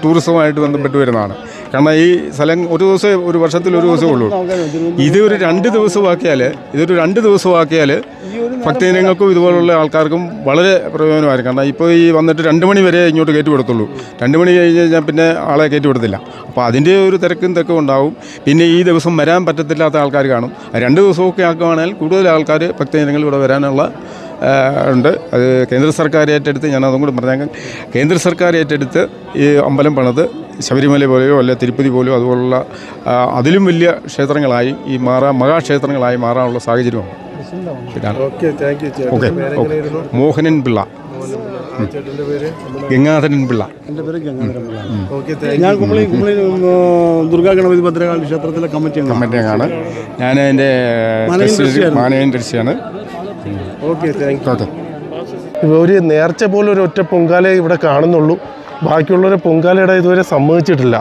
ടൂറിസവുമായിട്ട് ബന്ധപ്പെട്ട് വരുന്നതാണ്. കാരണം ഈ സ്ഥലം ഒരു വർഷത്തിൽ ഒരു ദിവസമേ ഉള്ളൂ. ഇതൊരു 2 ദിവസമാക്കിയാൽ ഭക്തജനങ്ങൾക്കും ഇതുപോലുള്ള ആൾക്കാർക്കും വളരെ പ്രയോജനമായിരിക്കും. കാരണം ഇപ്പോൾ ഈ വന്നിട്ട് 2 മണി വരെ ഇങ്ങോട്ട് കയറ്റി വിടത്തുള്ളൂ. 2 മണി കഴിഞ്ഞ് കഴിഞ്ഞാൽ പിന്നെ ആളെ കയറ്റി വിടത്തില്ല. അപ്പോൾ അതിൻ്റെ ഒരു തിരക്കും ഉണ്ടാവും. പിന്നെ ഈ ദിവസം വരാൻ പറ്റത്തില്ലാത്ത ആൾക്കാർ കാണും. 2 ദിവസമൊക്കെ ആക്കുകയാണെങ്കിൽ കൂടുതൽ ആൾക്കാർ ഭക്തജനങ്ങൾ ഇവിടെ വരാനുള്ള ഉണ്ട്. അത് കേന്ദ്ര സർക്കാർ ഏറ്റെടുത്ത്, ഞാനതും കൂടി പറഞ്ഞേക്കാം, കേന്ദ്ര സർക്കാർ ഏറ്റെടുത്ത് ഈ അമ്പലം പണിത് ശബരിമല പോലെയോ അല്ലെ തിരുപ്പതി പോലെയോ അതുപോലുള്ള അതിലും വലിയ ക്ഷേത്രങ്ങളായി ഈ മഹാക്ഷേത്രങ്ങളായി മാറാനുള്ള സാഹചര്യമാണ്.
ഓക്കെ,
മോഹനൻ പിള്ള.
ചേട്ടൻ്റെ പേര്
ഗംഗാധരൻ പിള്ള.
എൻ്റെ പേര് ഗംഗാധരൻ പിള്ള.
ഓക്കെ,
ഞാൻ കുമളി ദുർഗാ ഗണപതി ഭദ്രകാളി ക്ഷേത്രത്തിലെ കമ്മിറ്റി
കമ്മിറ്റിയാണ്. ഞാൻ എൻ്റെ മാനേജൻ ദൃശ്യമാണ്.
Okay, thank
okay.
യു. ഒരു നേർച്ച പോലെ ഒരു ഒറ്റ പൊങ്കാല ഇവിടെ കാണുന്നുള്ളൂ. ബാക്കിയുള്ളവരെ പൊങ്കാലയുടെ ഇതുവരെ സമ്മതിച്ചിട്ടില്ല.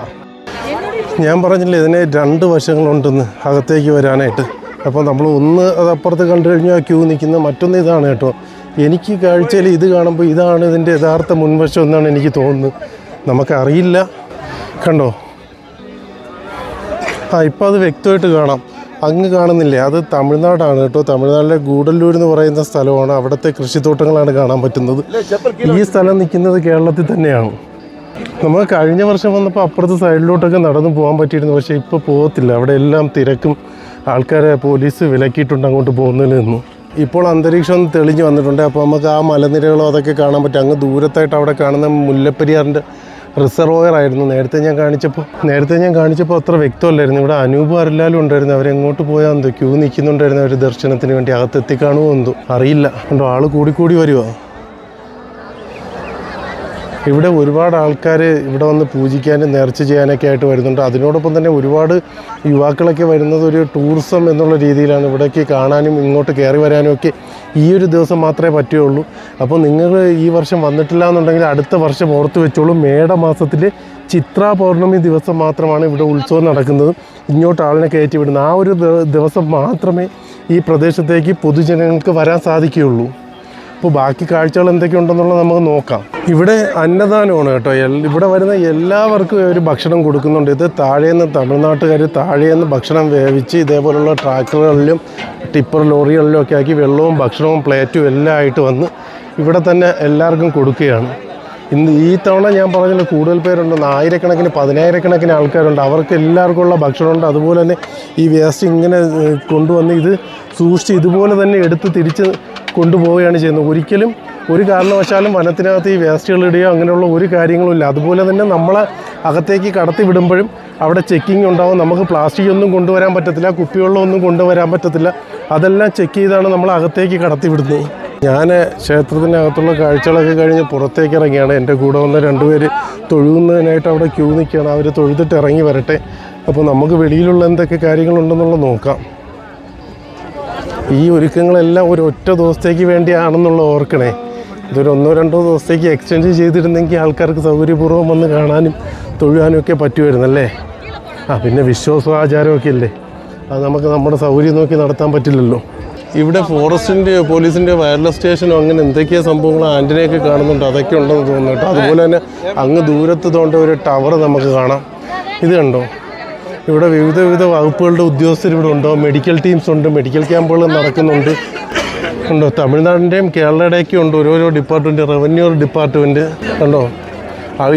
ഞാൻ പറഞ്ഞില്ലേ ഇതിന് 2 വശങ്ങളുണ്ടെന്ന് അകത്തേക്ക് വരാനായിട്ട്. അപ്പോൾ നമ്മൾ ഒന്ന് അത് അപ്പുറത്ത് കണ്ടു കഴിഞ്ഞാൽ ക്യൂ നിൽക്കുന്ന, മറ്റൊന്ന് ഇതാണ് കേട്ടോ. എനിക്ക് കാഴ്ചയിൽ ഇത് കാണുമ്പോൾ ഇതാണ് ഇതിൻ്റെ യഥാർത്ഥ മുൻവശം എന്നാണ് എനിക്ക് തോന്നുന്നത്. നമുക്കറിയില്ല. കണ്ടോ, ഇപ്പോൾ അത് വ്യക്തമായിട്ട് കാണാം. അങ്ങ് കാണുന്നില്ലേ, അത് തമിഴ്നാടാണ് കേട്ടോ. തമിഴ്നാട്ടിലെ ഗൂഡല്ലൂർ എന്ന് പറയുന്ന സ്ഥലമാണ്. അവിടുത്തെ കൃഷിത്തോട്ടങ്ങളാണ് കാണാൻ പറ്റുന്നത്. ഈ സ്ഥലം നിൽക്കുന്നത് കേരളത്തിൽ തന്നെയാണ്. നമ്മൾ കഴിഞ്ഞ വർഷം വന്നപ്പോൾ അപ്പുറത്തെ സൈഡിലോട്ടൊക്കെ നടന്നു പോകാൻ പറ്റിയിരുന്നു. പക്ഷേ ഇപ്പോൾ പോകത്തില്ല. അവിടെ എല്ലാം തിരക്കും, ആൾക്കാരെ പോലീസ് വിലക്കിയിട്ടുണ്ട് അങ്ങോട്ട് പോകുന്നതിൽ നിന്നും. ഇപ്പോൾ അന്തരീക്ഷം തെളിഞ്ഞ് വന്നിട്ടുണ്ട്. അപ്പോൾ നമുക്ക് ആ മലനിരകളോ അതൊക്കെ കാണാൻ പറ്റും. അങ്ങ് ദൂരത്തായിട്ട് അവിടെ കാണുന്ന മുല്ലപ്പെരിയാറിൻ്റെ റിസർവോയർ ആയിരുന്നു നേരത്തെ ഞാൻ കാണിച്ചപ്പോൾ അത്ര വ്യക്തമല്ലായിരുന്നു. ഇവിടെ അനൂപ് അരലാലും ഉണ്ടായിരുന്നു. അവരെങ്ങോട്ട് പോയാൽ എന്തോ ക്യൂ നിൽക്കുന്നുണ്ടായിരുന്നു അവർ ദർശനത്തിന് വേണ്ടി. അകത്തെത്തിക്കാണുമോ എന്തോ അറിയില്ല. കണ്ടോ, ആൾ കൂടിക്കൂടി വരുമോ. ഇവിടെ ഒരുപാട് ആൾക്കാർ ഇവിടെ വന്ന് പൂജിക്കാനും നേർച്ച ചെയ്യാനൊക്കെ ആയിട്ട് വരുന്നുണ്ട്. അതിനോടൊപ്പം തന്നെ ഒരുപാട് യുവാക്കളൊക്കെ വരുന്നത് ഒരു ടൂറിസം എന്നുള്ള രീതിയിലാണ്. ഇവിടേക്ക് കാണാനും ഇങ്ങോട്ട് കയറി വരാനും ഒക്കെ ഈ ഒരു ദിവസം മാത്രമേ പറ്റുകയുള്ളൂ. അപ്പോൾ നിങ്ങൾ ഈ വർഷം വന്നിട്ടില്ല എന്നുണ്ടെങ്കിൽ അടുത്ത വർഷം ഓർത്ത് വെച്ചോളൂ. മേടമാസത്തിലെ ചിത്രാ പൗർണമി ദിവസം മാത്രമാണ് ഇവിടെ ഉത്സവം നടക്കുന്നത്. ഇങ്ങോട്ട് ആളിനെ കയറ്റി വിടുന്നത്. ആ ഒരു ദിവസം മാത്രമേ ഈ പ്രദേശത്തേക്ക് പൊതുജനങ്ങൾക്ക് വരാൻ സാധിക്കുകയുള്ളൂ. അപ്പോൾ ബാക്കി കാഴ്ചകൾ എന്തൊക്കെയുണ്ടെന്നുള്ളത് നമുക്ക് നോക്കാം. ഇവിടെ അന്നദാനമാണ് കേട്ടോ. ഇവിടെ വരുന്ന എല്ലാവർക്കും ഒരു ഭക്ഷണം കൊടുക്കുന്നുണ്ട്. ഇത് താഴേന്ന് തമിഴ്നാട്ടുകാർ താഴേന്ന് ഭക്ഷണം വേവിച്ച് ഇതേപോലുള്ള ട്രാക്ടറുകളിലും ടിപ്പർ ലോറികളിലും ഒക്കെ ആക്കി വെള്ളവും ഭക്ഷണവും പ്ലേറ്റും എല്ലാം ആയിട്ട് വന്ന് ഇവിടെ തന്നെ എല്ലാവർക്കും കൊടുക്കുകയാണ്. ഈ തവണ ഞാൻ പറഞ്ഞല്ലോ കൂടുതൽ പേരുണ്ട്. 1000കണക്കിന് 10000കണക്കിന് ആൾക്കാരുണ്ട്. അവർക്ക് എല്ലാവർക്കും ഉള്ള ഭക്ഷണമുണ്ട്. അതുപോലെ തന്നെ ഈ വേസ്റ്റ് ഇങ്ങനെ കൊണ്ടുവന്ന് ഇത് സൂക്ഷിച്ച് ഇതുപോലെ തന്നെ എടുത്ത് തിരിച്ച് കൊണ്ടുപോവുകയാണ് ചെയ്യുന്നത്. ഒരിക്കലും ഒരു കാരണവശാലും വനത്തിനകത്ത് ഈ വേസ്റ്റുകളിടുകയോ അങ്ങനെയുള്ള ഒരു കാര്യങ്ങളുമില്ല. അതുപോലെ തന്നെ നമ്മളെ അകത്തേക്ക് കടത്തി വിടുമ്പോഴും അവിടെ ചെക്കിംഗ് ഉണ്ടാവും. നമുക്ക് പ്ലാസ്റ്റിക് ഒന്നും കൊണ്ടുവരാൻ പറ്റത്തില്ല, കുപ്പിവെള്ളമൊന്നും കൊണ്ടുവരാൻ പറ്റത്തില്ല. അതെല്ലാം ചെക്ക് ചെയ്താണ് നമ്മൾ അകത്തേക്ക് കടത്തി വിടുന്നത്. ഞാൻ ക്ഷേത്രത്തിനകത്തുള്ള കാഴ്ചകളൊക്കെ കഴിഞ്ഞ് പുറത്തേക്ക് ഇറങ്ങിയാണ്. എൻ്റെ കൂടെ വന്ന 2 പേര് തൊഴുകുന്നതിനായിട്ട് അവിടെ ക്യൂ നിൽക്കുകയാണ്. അവർ തൊഴുതിട്ട് ഇറങ്ങി വരട്ടെ. അപ്പോൾ നമുക്ക് വെളിയിലുള്ള എന്തൊക്കെ കാര്യങ്ങളുണ്ടെന്നുള്ളത് നോക്കാം. ഈ ഒരുക്കങ്ങളെല്ലാം ഒരു ഒറ്റ ദിവസത്തേക്ക് വേണ്ടിയാണെന്നുള്ള ഓർക്കണേ. ഇതൊരു 1-2 ദിവസത്തേക്ക് എക്സ്റ്റെൻഡ് ചെയ്തിരുന്നെങ്കിൽ ആൾക്കാർക്ക് സൗകര്യപൂർവ്വം വന്ന് കാണാനും തൊഴുവാനും ഒക്കെ പറ്റുമായിരുന്നല്ലേ. പിന്നെ വിശ്വാസവും ആചാരമൊക്കെ അല്ലേ, അത് നമുക്ക് നമ്മുടെ സൗകര്യം നോക്കി നടത്താൻ പറ്റില്ലല്ലോ. ഇവിടെ ഫോറസ്റ്റിൻ്റെ പോലീസിൻ്റെ വയർലെസ് സ്റ്റേഷനോ അങ്ങനെ എന്തൊക്കെയോ സംഭവങ്ങൾ ആൻറ്റിനയൊക്കെ കാണുന്നുണ്ട്. അതൊക്കെ ഉണ്ടെന്ന് തോന്നുന്നു കേട്ടോ. അതുപോലെ തന്നെ അങ്ങ് ദൂരത്ത് തോണ്ട ഒരു ടവർ നമുക്ക് കാണാം. ഇത് കണ്ടോ, ഇവിടെ വിവിധ വകുപ്പുകളുടെ ഉദ്യോഗസ്ഥർ ഇവിടെ ഉണ്ടോ. മെഡിക്കൽ ടീംസ് ഉണ്ട്, മെഡിക്കൽ ക്യാമ്പുകൾ നടക്കുന്നുണ്ട്. ഉണ്ടോ, തമിഴ്നാടിൻ്റെയും കേരളയുടെയൊക്കെ ഉണ്ട് ഓരോരോ ഡിപ്പാർട്ട്മെൻറ്റ്. റവന്യൂ ഡിപ്പാർട്ട്മെൻറ്റ് കണ്ടോ.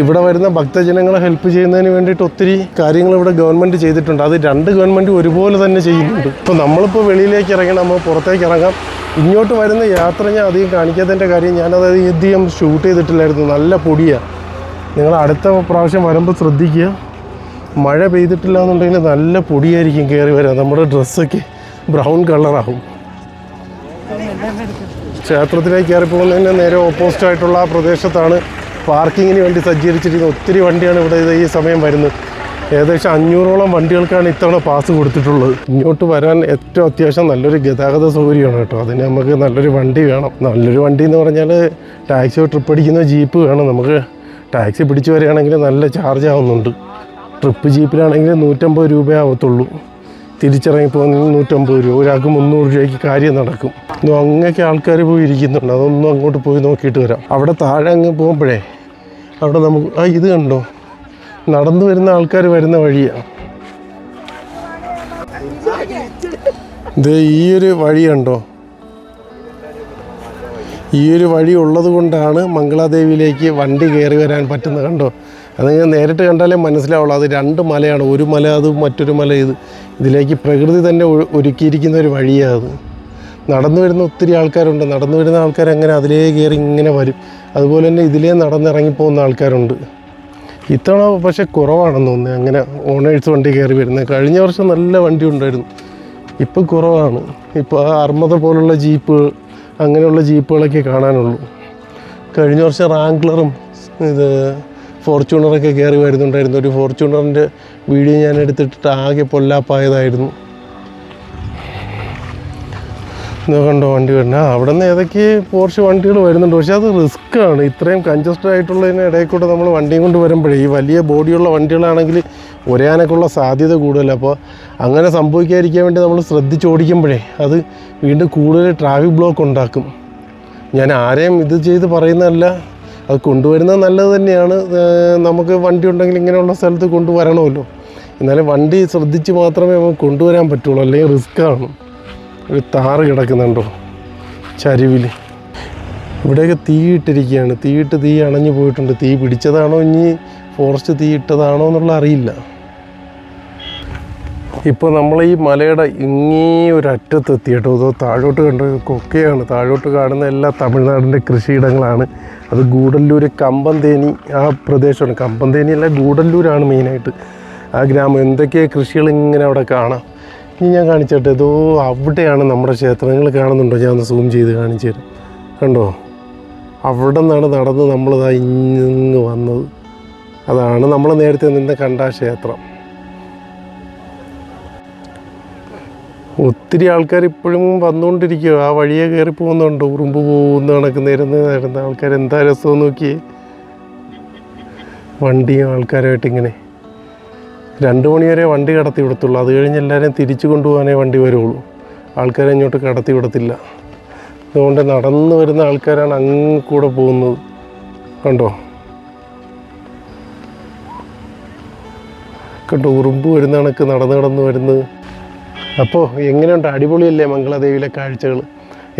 ഇവിടെ വരുന്ന ഭക്തജനങ്ങളെ ഹെൽപ്പ് ചെയ്യുന്നതിന് വേണ്ടിയിട്ട് ഒത്തിരി കാര്യങ്ങൾ ഇവിടെ ഗവൺമെൻറ് ചെയ്തിട്ടുണ്ട്. അത് 2 ഗവൺമെൻറ് ഒരുപോലെ തന്നെ ചെയ്യുന്നുണ്ട്. ഇപ്പോൾ നമ്മളിപ്പോൾ വെളിയിലേക്ക് ഇറങ്ങണം, നമ്മൾ പുറത്തേക്ക് ഇറങ്ങാം. ഇങ്ങോട്ട് വരുന്ന യാത്ര ഞാൻ അധികം കാണിക്കാത്തതിൻ്റെ കാര്യം ഞാനത് അധികം ഷൂട്ട് ചെയ്തിട്ടില്ലായിരുന്നു. നല്ല പൊടിയാണ്. നിങ്ങൾ അടുത്ത പ്രാവശ്യം വരുമ്പോൾ ശ്രദ്ധിക്കുക. മഴ പെയ്തിട്ടില്ല എന്നുണ്ടെങ്കിൽ നല്ല പൊടിയായിരിക്കും കയറി വരാം. നമ്മുടെ ഡ്രസ്സൊക്കെ ബ്രൗൺ കളറാകും. ക്ഷേത്രത്തിലേക്ക് കയറി പോകുന്നതിന് നേരെ ഓപ്പോസിറ്റായിട്ടുള്ള ആ പ്രദേശത്താണ് പാർക്കിങ്ങിന് വേണ്ടി സജ്ജീകരിച്ചിരിക്കുന്ന ഒത്തിരി വണ്ടിയാണ് ഇവിടെ ഈ സമയം വരുന്നത്. ഏകദേശം 500ഓളം വണ്ടികൾക്കാണ് ഇത്തവണ പാസ് കൊടുത്തിട്ടുള്ളത്. ഇങ്ങോട്ട് വരാൻ ഏറ്റവും അത്യാവശ്യം നല്ലൊരു ഗതാഗത സൗകര്യമാണ് കേട്ടോ. അതിന് നമുക്ക് നല്ലൊരു വണ്ടി വേണം. നല്ലൊരു വണ്ടി എന്ന് പറഞ്ഞാൽ ടാക്സി ട്രിപ്പ് അടിക്കുന്ന ജീപ്പ് വേണം. നമുക്ക് ടാക്സി പിടിച്ച് വരികയാണെങ്കിൽ നല്ല ചാർജ് ആവുന്നുണ്ട്. ട്രിപ്പ് ജീപ്പിലാണെങ്കിൽ 150 രൂപ ആവത്തുള്ളൂ. തിരിച്ചിറങ്ങി പോകുന്നെങ്കിൽ 150 രൂപ. ഒരാൾക്ക് 300 രൂപയ്ക്ക് കാര്യം നടക്കും. അങ്ങനെയൊക്കെ ആൾക്കാർ പോയി ഇരിക്കുന്നുണ്ട്. അതൊന്നും അങ്ങോട്ട് പോയി നോക്കിയിട്ട് വരാം. അവിടെ താഴെ അങ്ങ് പോകുമ്പോഴേ അവിടെ നമുക്ക് ഇത് കണ്ടോ, നടന്നു വരുന്ന ആൾക്കാർ വരുന്ന വഴിയാണ്. ഇത് ഈ ഒരു വഴി കണ്ടോ. ഈ ഒരു വഴി ഉള്ളത് കൊണ്ടാണ് മംഗളാദേവിയിലേക്ക് വണ്ടി കയറി വരാൻ പറ്റുന്നത്. കണ്ടോ, അത് നേരിട്ട് കണ്ടാലേ മനസ്സിലാവുള്ളൂ. അത് 2 മലയാണ്. ഒരു മല അത്, മറ്റൊരു മല ഇത്. ഇതിലേക്ക് പ്രകൃതി തന്നെ ഒരുക്കിയിരിക്കുന്ന ഒരു വഴിയാണ് അത്. നടന്നു വരുന്ന ഒത്തിരി ആൾക്കാരുണ്ട്. നടന്നു വരുന്ന ആൾക്കാർ അങ്ങനെ അതിലേ കയറി ഇങ്ങനെ വരും. അതുപോലെ തന്നെ ഇതിലേ നടന്നിറങ്ങിപ്പോകുന്ന ആൾക്കാരുണ്ട്. ഇത്തവണ പക്ഷേ കുറവാണെന്ന് തോന്നുന്നത് അങ്ങനെ ഓണേഴ്സ് വണ്ടി കയറി വരുന്നത്. കഴിഞ്ഞ വർഷം നല്ല വണ്ടി ഉണ്ടായിരുന്നു. ഇപ്പം കുറവാണ്. ഇപ്പോൾ അർമത പോലുള്ള ജീപ്പ് അങ്ങനെയുള്ള ജീപ്പുകളൊക്കെ കാണാനുള്ളൂ. കഴിഞ്ഞ വർഷം റാങ്ക്ലറും ഇത് ഫോർച്യൂണറൊക്കെ കയറി വരുന്നുണ്ടായിരുന്നു. ഒരു ഫോർച്യൂണറിൻ്റെ വീഡിയോ ഞാൻ എടുത്തിട്ട് ആകെ പൊല്ലാപ്പായതായിരുന്നു. ഇത് കണ്ടോ വണ്ടി വരുന്നത്. അവിടെ നിന്ന് ഏതൊക്കെ പോർച്ച് വണ്ടികൾ വരുന്നുണ്ട്. പക്ഷേ അത് റിസ്ക്കാണ്. ഇത്രയും കൺജസ്റ്റഡ് ആയിട്ടുള്ളതിന് ഇടയിൽ കൂടെ നമ്മൾ വണ്ടിയും കൊണ്ട് വരുമ്പോഴേ ഈ വലിയ ബോഡിയുള്ള വണ്ടികളാണെങ്കിൽ ഒരയാനൊക്കെയുള്ള സാധ്യത കൂടുതൽ. അപ്പോൾ അങ്ങനെ സംഭവിക്കാതിരിക്കാൻ വേണ്ടി നമ്മൾ ശ്രദ്ധിച്ചോടിക്കുമ്പോഴേ അത് വീണ്ടും കൂടുതൽ ട്രാഫിക് ബ്ലോക്ക് ഉണ്ടാക്കും. ഞാൻ ആരെയും ഇത് ചെയ്ത് പറയുന്നതല്ല, അത് കൊണ്ടുവരുന്നത് നല്ലത് തന്നെയാണ്. നമുക്ക് വണ്ടി ഉണ്ടെങ്കിൽ ഇങ്ങനെയുള്ള സ്ഥലത്ത് കൊണ്ടുവരണമല്ലോ. എന്നാലും വണ്ടി ശ്രദ്ധിച്ച് മാത്രമേ നമുക്ക് കൊണ്ടുവരാൻ പറ്റുള്ളൂ, അല്ലെങ്കിൽ റിസ്ക്കാണ്. ഒരു താറ് കിടക്കുന്നുണ്ടോ ചരിവിൽ. ഇവിടെയൊക്കെ തീയിട്ടിരിക്കുകയാണ്. തീ അണഞ്ഞു പോയിട്ടുണ്ട്. തീ പിടിച്ചതാണോ ഇനി ഫോറസ്റ്റ് തീ ഇട്ടതാണോ എന്നുള്ള അറിയില്ല. ഇപ്പോൾ നമ്മൾ ഈ മലയുടെ ഇങ്ങേ ഒരു അറ്റത്തെത്തി കേട്ടോ. ഇതോ താഴോട്ട് കണ്ട കൊക്കയാണ്. താഴോട്ട് കാണുന്ന എല്ലാ തമിഴ്നാടിൻ്റെ കൃഷിയിടങ്ങളാണ്. അത് ഗൂഡല്ലൂർ, കമ്പന്തേനി ആ പ്രദേശമാണ്. കമ്പന്തേനിയല്ല, ഗൂഡല്ലൂരാണ് മെയിനായിട്ട് ആ ഗ്രാമം. എന്തൊക്കെ കൃഷികൾ ഇങ്ങനെ അവിടെ കാണാം. ഇനി ഞാൻ കാണിച്ചോട്ടെ. ഇതോ അവിടെയാണ് നമ്മുടെ ക്ഷേത്രം. നിങ്ങൾ കാണുന്നുണ്ടോ? ഞാൻ ഒന്ന് സൂം ചെയ്ത് കാണിച്ചു തരാം. കണ്ടോ? അവിടെ നിന്നാണ് നടന്ന് നമ്മളിതാ ഇങ്ങ് വന്നത്. അതാണ് നമ്മൾ നേരത്തെ നിന്ന് കണ്ട ക്ഷേത്രം. ഒത്തിരി ആൾക്കാർ ഇപ്പോഴും വന്നുകൊണ്ടിരിക്കുക. ആ വഴിയെ കയറി പോകുന്നുണ്ട്. ഉറുമ്പ് പോകുന്ന കണക്ക് നിരന്ന ആൾക്കാർ. എന്താ രസമെന്ന് നോക്കിയേ. വണ്ടിയും ആൾക്കാരുമായിട്ട് ഇങ്ങനെ 2 മണി വരെ വണ്ടി കടത്തി വിടത്തുള്ളൂ. അത് കഴിഞ്ഞ് എല്ലാവരെയും തിരിച്ചു കൊണ്ടുപോകാനേ വണ്ടി വരുള്ളൂ. ആൾക്കാരെ ഇങ്ങോട്ട് കടത്തി വിടത്തില്ല. അതുകൊണ്ട് നടന്നു വരുന്ന ആൾക്കാരാണ് അങ്ങ് കൂടെ പോകുന്നത്. കണ്ടോ കണ്ടോ ഉറുമ്പ് വരുന്ന കണക്ക് നടന്ന് വരുന്നത്. അപ്പോൾ എങ്ങനെയുണ്ട്? അടിപൊളിയല്ലേ മംഗളാദേവിയിലെ കാഴ്ചകൾ?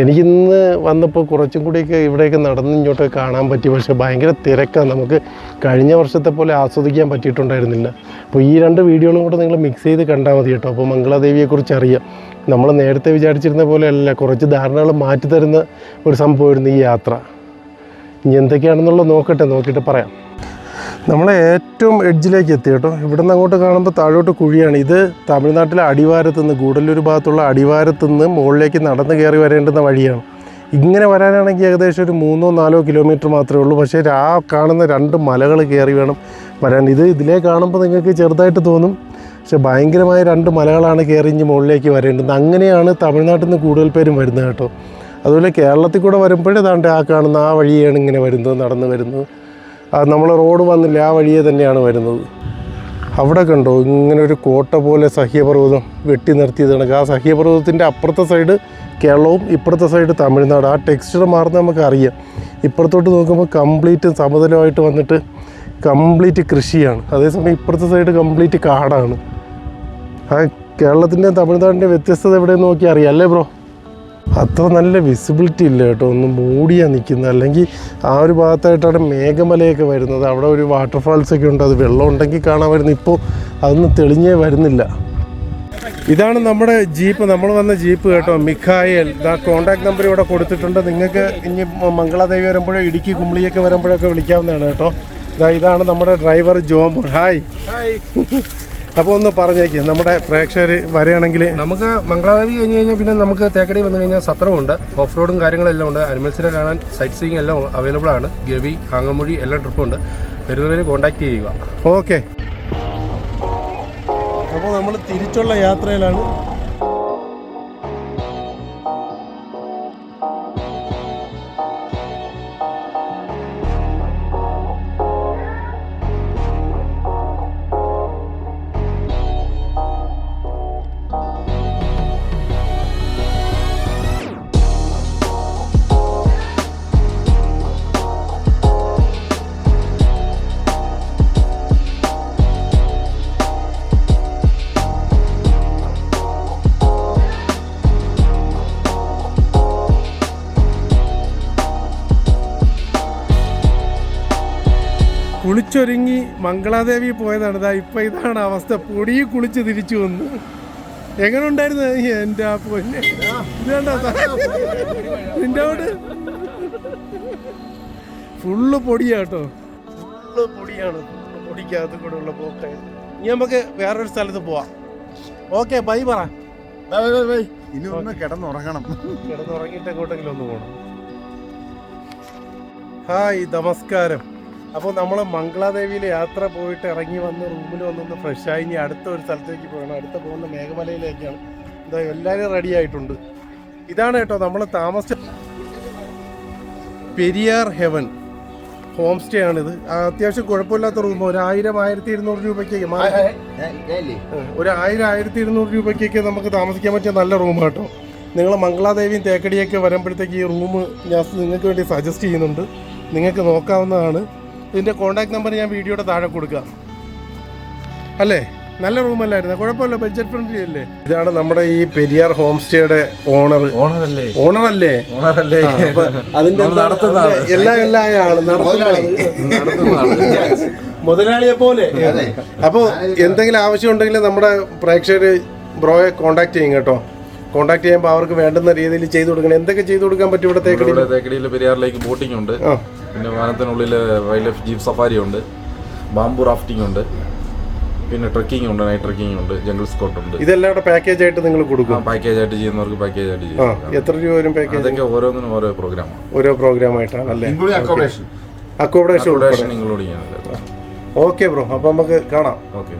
എനിക്കിന്ന് വന്നപ്പോൾ കുറച്ചും കൂടിയൊക്കെ ഇവിടെയൊക്കെ നടന്ന് ഇങ്ങോട്ടൊക്കെ കാണാൻ പറ്റി. പക്ഷേ ഭയങ്കര തിരക്കാണ്. നമുക്ക് കഴിഞ്ഞ വർഷത്തെ പോലെ ആസ്വദിക്കാൻ പറ്റിയിട്ടുണ്ടായിരുന്നില്ല. അപ്പോൾ ഈ 2 വീഡിയോകളും കൂടെ നിങ്ങൾ മിക്സ് ചെയ്ത് കണ്ടാൽ മതി കേട്ടോ. അപ്പോൾ മംഗളാദേവിയെക്കുറിച്ച് അറിയാം. നമ്മൾ നേരത്തെ വിചാരിച്ചിരുന്ന പോലെയല്ല, കുറച്ച് ധാരണകൾ മാറ്റി തരുന്ന ഒരു സംഭവമായിരുന്നു ഈ യാത്ര. ഇനി എന്തൊക്കെയാണെന്നുള്ളത് നോക്കിയിട്ട് പറയാം. നമ്മളെ ഏറ്റവും എഡ്ജിലേക്ക് എത്തി കേട്ടോ. ഇവിടെ നിന്ന് അങ്ങോട്ട് കാണുമ്പോൾ താഴോട്ട് കുഴിയാണ്. ഇത് തമിഴ്നാട്ടിലെ അടിവാരത്തു നിന്ന്, ഗൂഡല്ലൂർ ഭാഗത്തുള്ള അടിവാരത്തു നിന്ന് മുകളിലേക്ക് നടന്ന് കയറി വരേണ്ടുന്ന വഴിയാണ്. ഇങ്ങനെ വരാനാണെങ്കിൽ ഏകദേശം ഒരു 3-4 കിലോമീറ്റർ മാത്രമേ ഉള്ളൂ. പക്ഷേ ആ കാണുന്ന 2 മലകൾ കയറി വേണം വരാൻ. ഇതിലേ കാണുമ്പോൾ നിങ്ങൾക്ക് ചെറുതായിട്ട് തോന്നും, പക്ഷേ ഭയങ്കരമായ 2 മലകളാണ് കയറി ഇഞ്ഞ് മുകളിലേക്ക് വരേണ്ടത്. അങ്ങനെയാണ് തമിഴ്നാട്ടിൽ നിന്ന് കൂടുതൽ പേരും വരുന്നത് കേട്ടോ. അതുപോലെ കേരളത്തിൽ കൂടെ വരുമ്പോഴേ താണ്ട് ആ കാണുന്ന ആ വഴിയാണ് ഇങ്ങനെ വരുന്നത്, നടന്ന് വരുന്നത്. നമ്മൾ റോഡ് വന്നില്ല, ആ വഴിയെ തന്നെയാണ് വരുന്നത്. അവിടെ കണ്ടോ ഇങ്ങനെ ഒരു കോട്ട പോലെ സഹ്യപർവ്വതം വെട്ടി നിർത്തിയത് കണക്ക്. ആ സഹ്യപർവ്വതത്തിൻ്റെ അപ്പുറത്തെ സൈഡ് കേരളവും ഇപ്പുറത്തെ സൈഡ് തമിഴ്നാട്. ആ ടെക്സ്ചർ മാറുന്ന നമുക്കറിയാം. ഇപ്പുറത്തോട്ട് നോക്കുമ്പോൾ കംപ്ലീറ്റ് സമതലമായിട്ട് വന്നിട്ട് കംപ്ലീറ്റ് കൃഷിയാണ്. അതേസമയം ഇപ്പുറത്തെ സൈഡ് കംപ്ലീറ്റ് കാടാണ്. ആ കേരളത്തിൻ്റെയും തമിഴ്നാടിൻ്റെയും വ്യത്യസ്തത എവിടെയെന്ന് നോക്കി അറിയാം അല്ലേ ബ്രോ? അത്ര നല്ല വിസിബിലിറ്റി ഇല്ല കേട്ടോ. ഒന്ന് മൂടിയാണ് നിൽക്കുന്നത്. അല്ലെങ്കിൽ ആ ഒരു ഭാഗത്തായിട്ടാണ് മേഘമലയൊക്കെ വരുന്നത്. അവിടെ ഒരു വാട്ടർഫാൾസൊക്കെ ഉണ്ട്. അത് വെള്ളം ഉണ്ടെങ്കിൽ കാണാൻ വരുന്നത്. ഇപ്പോൾ അതൊന്നും തെളിഞ്ഞേ വരുന്നില്ല. ഇതാണ് നമ്മുടെ ജീപ്പ്, നമ്മൾ വന്ന ജീപ്പ് കേട്ടോ. മിഖായൽ. കോൺടാക്ട് നമ്പർ ഇവിടെ കൊടുത്തിട്ടുണ്ട്. നിങ്ങൾക്ക് ഇനി മംഗളാദേവി വരുമ്പോഴോ ഇടുക്കി കുമളിയൊക്കെ വരുമ്പോഴൊക്കെ വിളിക്കാവുന്നതാണ് കേട്ടോ. ഇതാണ് നമ്മുടെ ഡ്രൈവർ ജോമോൻ. ഹായ്. അപ്പോൾ ഒന്ന് പറഞ്ഞേക്ക് നമ്മുടെ പ്രേക്ഷകർ വരികയാണെങ്കിൽ.
നമുക്ക് മംഗളാദേവി കഴിഞ്ഞ് കഴിഞ്ഞാൽ പിന്നെ നമുക്ക് തേക്കടി വന്നു കഴിഞ്ഞാൽ സത്രമുണ്ട്, ഓഫ് റോഡും കാര്യങ്ങളെല്ലാം ഉണ്ട്. അനിമൽസിനെ കാണാൻ സൈറ്റ് സീയിങ് എല്ലാം അവൈലബിൾ ആണ്. ഗവി, കാങ്ങമൊഴി എല്ലാം ട്രിപ്പുണ്ട്. വരുന്നവരെ കോൺടാക്ട് ചെയ്യുക.
ഓക്കെ. അപ്പോൾ നമ്മൾ തിരിച്ചുള്ള യാത്രയിലാണ്. കുളിച്ചൊരുങ്ങി മംഗളാദേവി പോയതാണ്. ഇപ്പം ഇതാണ് അവസ്ഥ. പൊടിയിൽ കുളിച്ച് തിരിച്ചു വന്നു. എങ്ങനെ ഉണ്ടായിരുന്നു? എൻ്റെ ആ പൊന്നെ, ഇത് കണ്ടോ നിൻ്റെ അവിടെ ഫുള്ള് പൊടിയാട്ടോ. ഫുള്ള് പൊടിയാണ്. പൊടിക്കകത്ത് കൂടെ ഉള്ള പോക്കെ. ഇനി നമുക്ക് വേറൊരു സ്ഥലത്ത് പോവാം. ഓക്കെ, ബൈ പറ.
ഇനി ഒന്ന് കിടന്നുറങ്ങണം.
കിടന്നുറങ്ങിയിട്ട് എങ്ങോട്ടെങ്കിലും ഒന്ന് പോകണം. ഹായ് നമസ്കാരം. അപ്പോൾ നമ്മൾ മംഗളാദേവിയിൽ യാത്ര പോയിട്ട് ഇറങ്ങി വന്ന് റൂമിൽ വന്നൊന്ന് ഫ്രഷായി ഇനി അടുത്ത ഒരു സ്ഥലത്തേക്ക് പോകണം. അടുത്ത പോകുന്ന മേഘമലയിലേക്കാണ്. എന്താ എല്ലാവരും റെഡി ആയിട്ടുണ്ട്. ഇതാണ് കേട്ടോ നമ്മൾ താമസിച്ച പെരിയാർ ഹെവൻ ഹോം സ്റ്റേ ആണിത്. അത്യാവശ്യം കുഴപ്പമില്ലാത്ത റൂം. 1000-1200 രൂപയ്ക്ക് ഒരു 1000-1200 രൂപയ്ക്കൊക്കെ നമുക്ക് താമസിക്കാൻ പറ്റിയ നല്ല റൂം കേട്ടോ. നിങ്ങൾ മംഗളാദേവിയും തേക്കടിയൊക്കെ വരുമ്പോഴത്തേക്ക് ഈ റൂം ഞാൻ നിങ്ങൾക്ക് വേണ്ടി സജസ്റ്റ് ചെയ്യുന്നുണ്ട്. നിങ്ങൾക്ക് നോക്കാവുന്നതാണ്. ഇതിൻ്റെ കോൺടാക്ട് നമ്പർ ഞാൻ വീഡിയോയുടെ താഴെ കൊടുക്കാം. അല്ലേ, നല്ല റൂമല്ലായിരുന്നു, കുഴപ്പമില്ല, ബഡ്ജറ്റ് ഫ്രണ്ട്ലി അല്ലേ. ഇതാണ് നമ്മുടെ ഈ പെരിയാർ ഹോം സ്റ്റേയുടെ ഓണറല്ലേ. അതിന്റെ മുതലാളിയെ പോലെ. അപ്പോൾ എന്തെങ്കിലും ആവശ്യം ഉണ്ടെങ്കിൽ നമ്മുടെ പ്രേക്ഷകർ ബ്രോയെ കോൺടാക്ട് ചെയ്യും കേട്ടോ. കോൺടാക്ട് ചെയ്യുമ്പോൾ അവർക്ക് വേണ്ടുന്ന രീതിയിൽ ചെയ്തു കൊടുക്കണം. എന്തൊക്കെ ചെയ്തു കൊടുക്കാൻ പറ്റും ഇവിടെ
തേക്കടിയിൽ? പെരിയാറിലേക്ക് ബോട്ടിംഗ് ഉണ്ട്, പിന്നെ വനത്തിനുള്ളിൽ വൈൽഡ് ലൈഫ് ജീപ്പ് സഫാരി ഉണ്ട്, ബാംബു റാഫ്റ്റിംഗ് ഉണ്ട്, പിന്നെ ട്രക്കിംഗ് ഉണ്ട്, നൈറ്റ് ട്രക്കിംഗ് ഉണ്ട്, ജംഗിൾ സ്കോട്ട് ഉണ്ട്.
ഇതെല്ലാം കൂടെ പാക്കേജ് ആയിട്ട് നിങ്ങൾ കൊടുക്കും?
പാക്കേജ് ആയിട്ട് ചെയ്യുന്നവർക്ക് പാക്കേജ് ആയിട്ട് ചെയ്യും.
എത്ര രൂപ വരും പാക്കേജ്?
അതൊക്കെ ഓരോന്നിനും ഓരോ പ്രോഗ്രാമാണ്.
ഓരോ പ്രോഗ്രാം ആയിട്ടാണ് അല്ലേ? അക്കോമഡേഷൻ
ഇൻക്ലൂഡ് ചെയ്യാനല്ലേ.
ഓക്കെ ബ്രോ, അപ്പോൾ നമുക്ക് കാണാം.
ഓക്കെ.